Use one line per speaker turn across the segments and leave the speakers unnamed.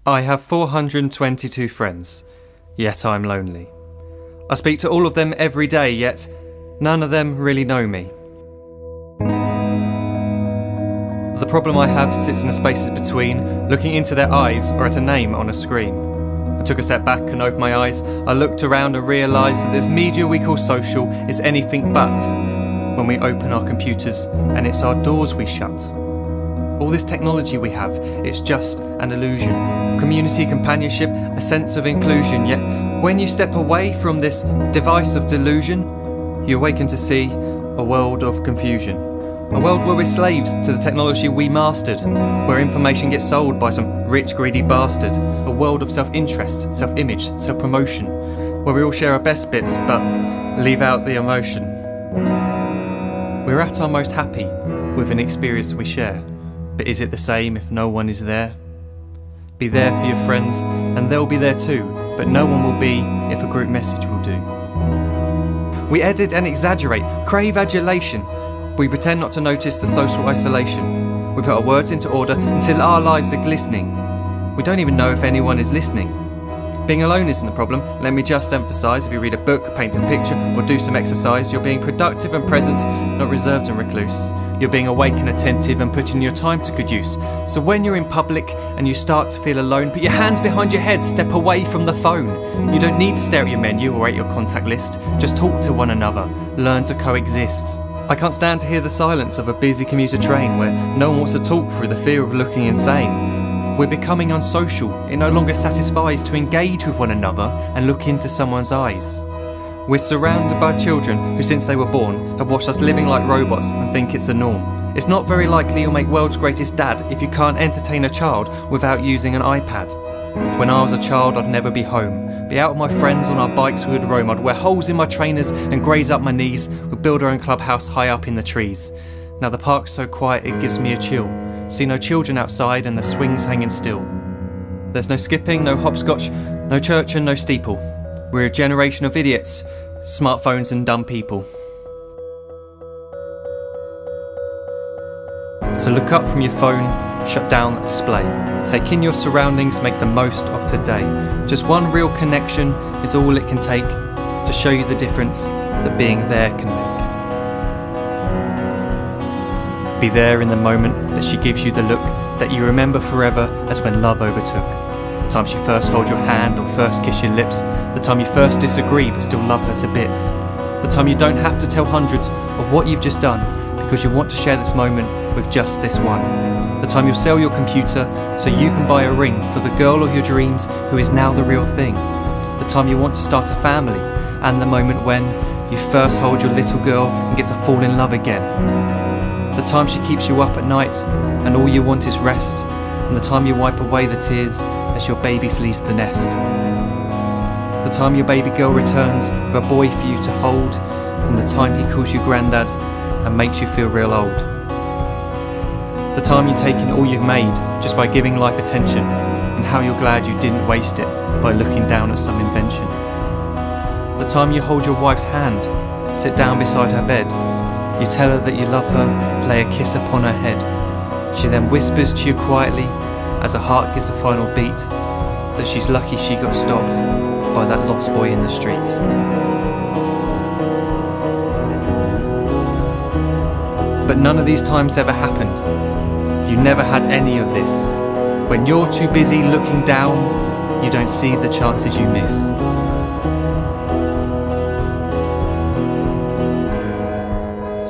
I have 422 friends, yet I'm lonely. I speak to all of them every day, yet none of them really know me. The problem I have sits in the spaces between looking into their eyes or at a name on a screen. I took a step back and opened my eyes. I looked around and realised that this media we call social is anything but when we open our computers and it's our doors we shut. All this technology we have, it's just an illusion. Community, companionship, a sense of inclusion. Yet when you step away from this device of delusion, you awaken to see a world of confusion. A world where we're slaves to the technology we mastered, where information gets sold by some rich, greedy bastard. A world of self-interest, self-image, self-promotion, where we all share our best bits but leave out the emotion. We're at our most happy with an experience we share. But is it the same if no one is there? Be there for your friends and they'll be there too, but no one will be if a group message will do. We edit and exaggerate, crave adulation. We pretend not to notice the social isolation. We put our words into order until our lives are glistening. We don't even know if anyone is listening. Being alone isn't a problem, let me just emphasise. If you read a book, paint a picture or do some exercise, you're being productive and present, not reserved and recluse. You're being awake and attentive and putting your time to good use. So when you're in public and you start to feel alone, put your hands behind your head, step away from the phone. You don't need to stare at your menu or at your contact list. Just talk to one another, learn to coexist. I can't stand to hear the silence of a busy commuter train where no one wants to talk through the fear of looking insane. We're becoming unsocial. It no longer satisfies to engage with one another and look into someone's eyes. We're surrounded by children who since they were born have watched us living like robots and think it's the norm. It's not very likely you'll make world's greatest dad if you can't entertain a child without using an iPad. When I was a child I'd never be home. Be out with my friends on our bikes we would roam. I'd wear holes in my trainers and graze up my knees. We'd build our own clubhouse high up in the trees. Now the park's so quiet it gives me a chill. See no children outside and the swings hanging still. There's no skipping, no hopscotch, no church and no steeple. We're a generation of idiots, smartphones and dumb people. So look up from your phone, shut down the display. Take in your surroundings, make the most of today. Just one real connection is all it can take to show you the difference that being there can make. Be there in the moment that she gives you the look that you remember forever as when love overtook. The time she first holds your hand or first kiss your lips. The time you first disagree but still love her to bits. The time you don't have to tell hundreds of what you've just done because you want to share this moment with just this one. The time you'll sell your computer so you can buy a ring for the girl of your dreams who is now the real thing. The time you want to start a family and the moment when you first hold your little girl and get to fall in love again. The time she keeps you up at night and all you want is rest. And the time you wipe away the tears as your baby flees the nest. The time your baby girl returns with a boy for you to hold, and the time he calls you granddad and makes you feel real old. The time you take in all you've made just by giving life attention, and how you're glad you didn't waste it by looking down at some invention. The time you hold your wife's hand, sit down beside her bed, you tell her that you love her, lay a kiss upon her head. She then whispers to you quietly as her heart gives a final beat that she's lucky she got stopped by that lost boy in the street. But none of these times ever happened. You never had any of this. When you're too busy looking down, you don't see the chances you miss.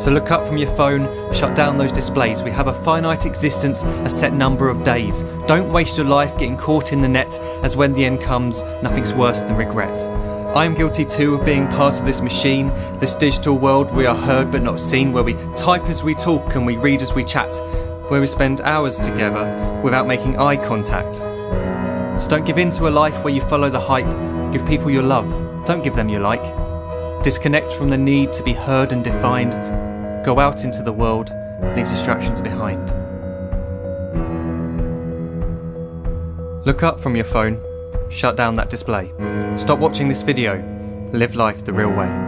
So look up from your phone, shut down those displays. We have a finite existence, a set number of days. Don't waste your life getting caught in the net, as when the end comes, nothing's worse than regret. I am guilty too of being part of this machine, this digital world we are heard but not seen, where we type as we talk and we read as we chat, where we spend hours together without making eye contact. So don't give in to a life where you follow the hype. Give people your love, don't give them your like. Disconnect from the need to be heard and defined. Go out into the world, leave distractions behind. Look up from your phone, shut down that display. Stop watching this video, live life the real way.